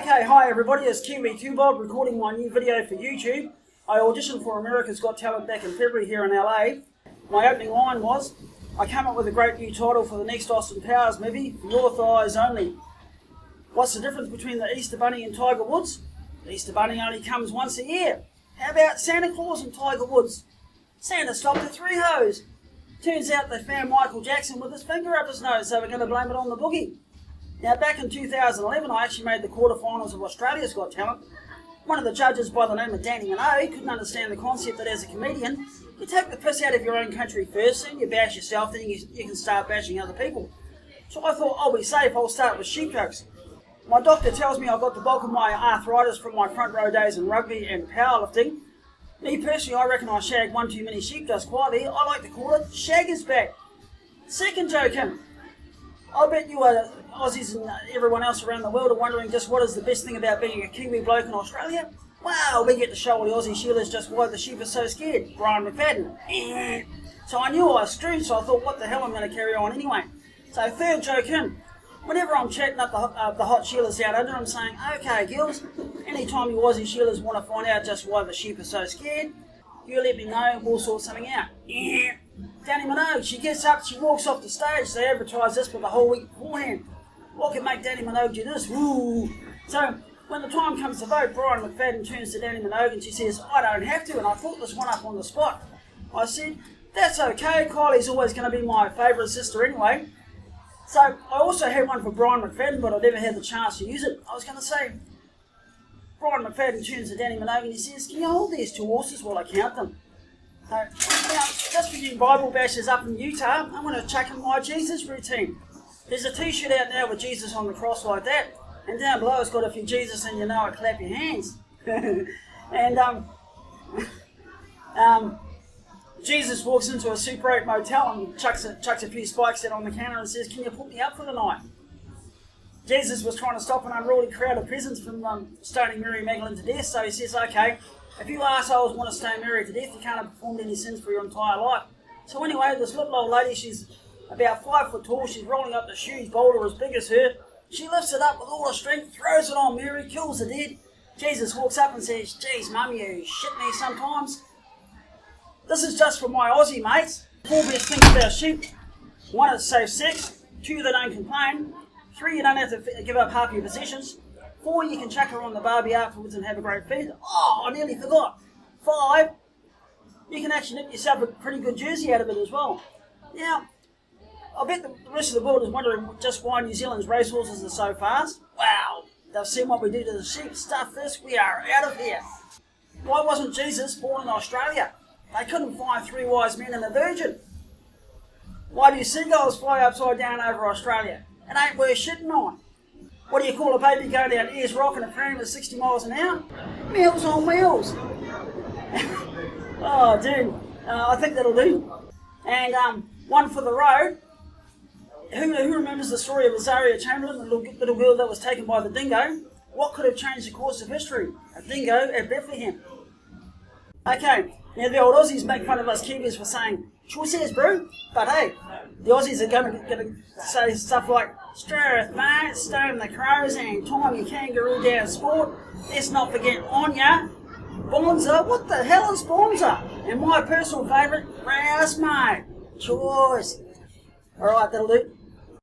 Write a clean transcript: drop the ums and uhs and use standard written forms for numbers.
Okay, hi everybody, it's Kiwi2Bob recording my new video for YouTube. I auditioned for America's Got Talent back in February here in LA. My opening line was, I came up with a great new title for the next Austin Powers movie, For Your Thighs Only. What's the difference between the Easter Bunny and Tiger Woods? The Easter Bunny only comes once a year. How about Santa Claus and Tiger Woods? Santa stopped at 3 hoes. Turns out they found Michael Jackson with his finger up his nose, so we're going to blame it on the boogie. Now, back in 2011, I actually made the quarterfinals of Australia's Got Talent. One of the judges, by the name of Danny Minogue, couldn't understand the concept that as a comedian, you take the piss out of your own country first, then you bash yourself, then you can start bashing other people. So I thought, I'll be safe, I'll start with sheep jokes. My doctor tells me I got the bulk of my arthritis from my front row days in rugby and powerlifting. Me personally, I reckon I shagged one too many sheep dust quietly. I like to call it Shag is back. Second joke in. I bet you Aussies and everyone else around the world are wondering just what is the best thing about being a Kiwi bloke in Australia? Well, we get to show all the Aussie Sheilas just why the sheep are so scared. Brian McFadden. So I knew I was screwed, so I thought, what the hell, I'm going to carry on anyway. So third joke in. Whenever I'm chatting up the hot Sheilas out under, I'm saying, okay, girls, anytime you Aussie Sheilas want to find out just why the sheep are so scared, you let me know, we'll sort something out. Danny Minogue, she gets up, she walks off the stage, they advertise this for the whole week beforehand. What can make Danny Minogue do this? Woo! So, when the time comes to vote, Brian McFadden turns to Danny Minogue and she says, I don't have to, and I thought this one up on the spot. I said, that's okay, Kylie's always going to be my favourite sister anyway. So, I also had one for Brian McFadden, but I never had the chance to use it. I was going to say, Brian McFadden turns to Danny Minogue and he says, can you hold these 2 horses while I count them? So, now, just for you Bible bashers up in Utah, I'm going to chuck in my Jesus routine. There's a t-shirt out now with Jesus on the cross like that, and down below it's got if you're Jesus and you know it, clap your hands. And Jesus walks into a Super 8 motel and chucks a few spikes out on the counter and says, can you put me up for the night? Jesus was trying to stop an unruly crowd of peasants from stoning Mary Magdalene to death, so he says, okay, if you assholes want to stone Mary to death, you can't have performed any sins for your entire life. So anyway, this little old lady, she's about 5 foot tall, she's rolling up the shoes, boulder as big as her. She lifts it up with all her strength, throws it on Mary, kills her dead. Jesus walks up and says, geez, mum, you shit me sometimes. This is just for my Aussie mates. 4 best things about sheep. 1, it's safe sex. 2, they don't complain. 3, you don't have to give up half your possessions. 4, you can chuck her on the barbie afterwards and have a great feed. Oh, I nearly forgot. 5, you can actually knit yourself a pretty good jersey out of it as well. Now, I bet the rest of the world is wondering just why New Zealand's racehorses are so fast. Wow, they've seen what we do to the sheep. Stuff this, we are out of here. Why wasn't Jesus born in Australia? They couldn't find 3 wise men and a virgin. Why do seagulls fly upside down over Australia? It ain't worth shitting on. What do you call a baby going down Ayers Rock in a pram at 60 miles an hour? Meals on wheels. Oh, dude, I think that'll do. And 1 for the road. Who remembers the story of Azaria Chamberlain, the little girl that was taken by the dingo? What could have changed the course of history? A dingo at Bethlehem. Okay, now the old Aussies make fun of us Kiwis for saying, sure says bro, but hey, the Aussies are going to say stuff like, Stirreth mate, stone the crows and time your kangaroo down sport. Let's not forget Anya, Bonza, what the hell is Bonza? And my personal favourite, grouse mate. Choice. Alright, that'll do.